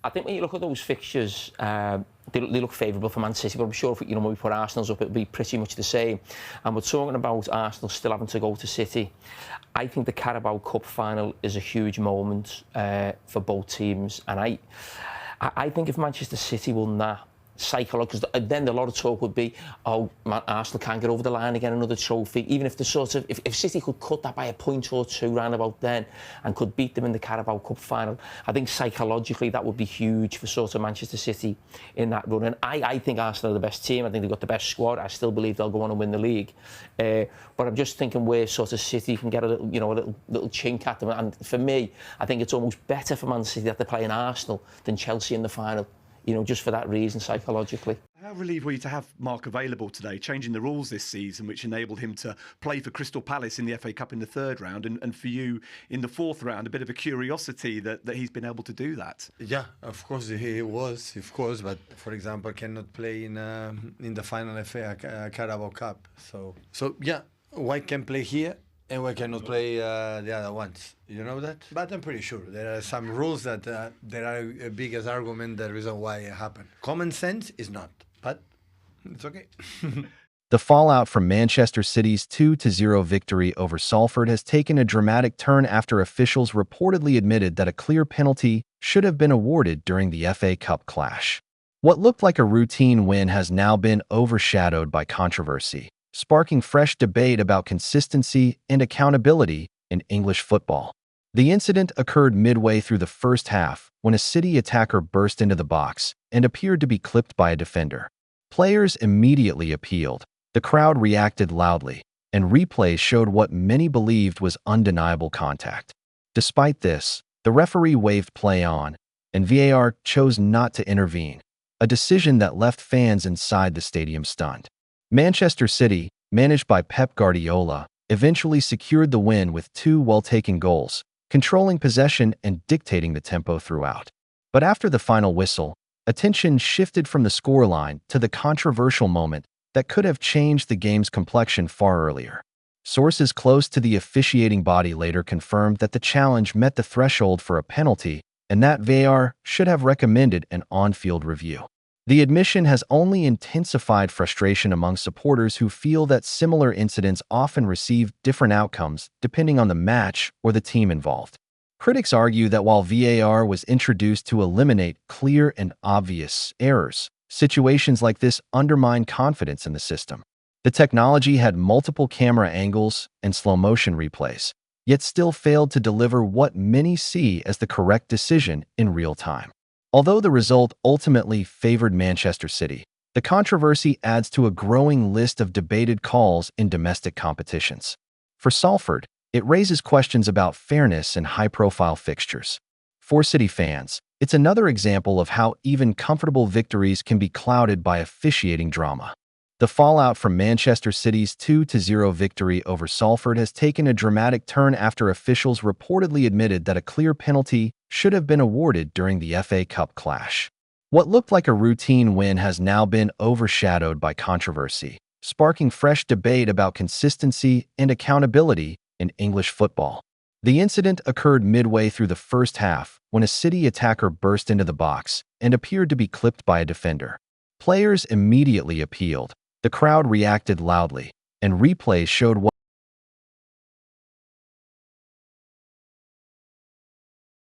I think when you look at those fixtures, they look favourable for Man City, but I'm sure if when we put Arsenal's up, it'll be pretty much the same. And we're talking about Arsenal still having to go to City. I think the Carabao Cup final is a huge moment for both teams, and I think if Manchester City won that, psychological, because then a lot of talk would be, oh, Arsenal can't get over the line again, another trophy. Even if the if City could cut that by a point or two round about then and could beat them in the Carabao Cup final, I think psychologically that would be huge for sort of Manchester City in that run. And I think Arsenal are the best team. I think they've got the best squad. I still believe they'll go on and win the league. But I'm just thinking where sort of City can get a little, a little chink at them. And for me, I think it's almost better for Man City that they're playing Arsenal than Chelsea in the final. Just for that reason, psychologically. How relieved were you to have Mark available today, changing the rules this season, which enabled him to play for Crystal Palace in the FA Cup in the third round, and for you in the fourth round, a bit of a curiosity that he's been able to do that? Yeah, of course he was, but for example, cannot play in the final FA Carabao Cup. So yeah, White can play here, and we cannot play the other ones. You know that? But I'm pretty sure there are some rules that there are a biggest argument, the reason why it happened. Common sense is not, but it's okay. The fallout from Manchester City's 2-0 victory over Salford has taken a dramatic turn after officials reportedly admitted that a clear penalty should have been awarded during the FA Cup clash. What looked like a routine win has now been overshadowed by controversy, sparking fresh debate about consistency and accountability in English football. The incident occurred midway through the first half when a City attacker burst into the box and appeared to be clipped by a defender. Players immediately appealed, the crowd reacted loudly, and replays showed what many believed was undeniable contact. Despite this, the referee waved play on, and VAR chose not to intervene, a decision that left fans inside the stadium stunned. Manchester City, managed by Pep Guardiola, eventually secured the win with two well-taken goals, controlling possession and dictating the tempo throughout. But after the final whistle, attention shifted from the scoreline to the controversial moment that could have changed the game's complexion far earlier. Sources close to the officiating body later confirmed that the challenge met the threshold for a penalty and that VAR should have recommended an on-field review. The admission has only intensified frustration among supporters who feel that similar incidents often receive different outcomes depending on the match or the team involved. Critics argue that while VAR was introduced to eliminate clear and obvious errors, situations like this undermine confidence in the system. The technology had multiple camera angles and slow-motion replays, yet still failed to deliver what many see as the correct decision in real time. Although the result ultimately favored Manchester City, the controversy adds to a growing list of debated calls in domestic competitions. For Salford, it raises questions about fairness in high-profile fixtures. For City fans, it's another example of how even comfortable victories can be clouded by officiating drama. The fallout from Manchester City's 2-0 victory over Salford has taken a dramatic turn after officials reportedly admitted that a clear penalty should have been awarded during the FA Cup clash. What looked like a routine win has now been overshadowed by controversy, sparking fresh debate about consistency and accountability in English football. The incident occurred midway through the first half when a City attacker burst into the box and appeared to be clipped by a defender. Players immediately appealed, the crowd reacted loudly, and replays showed what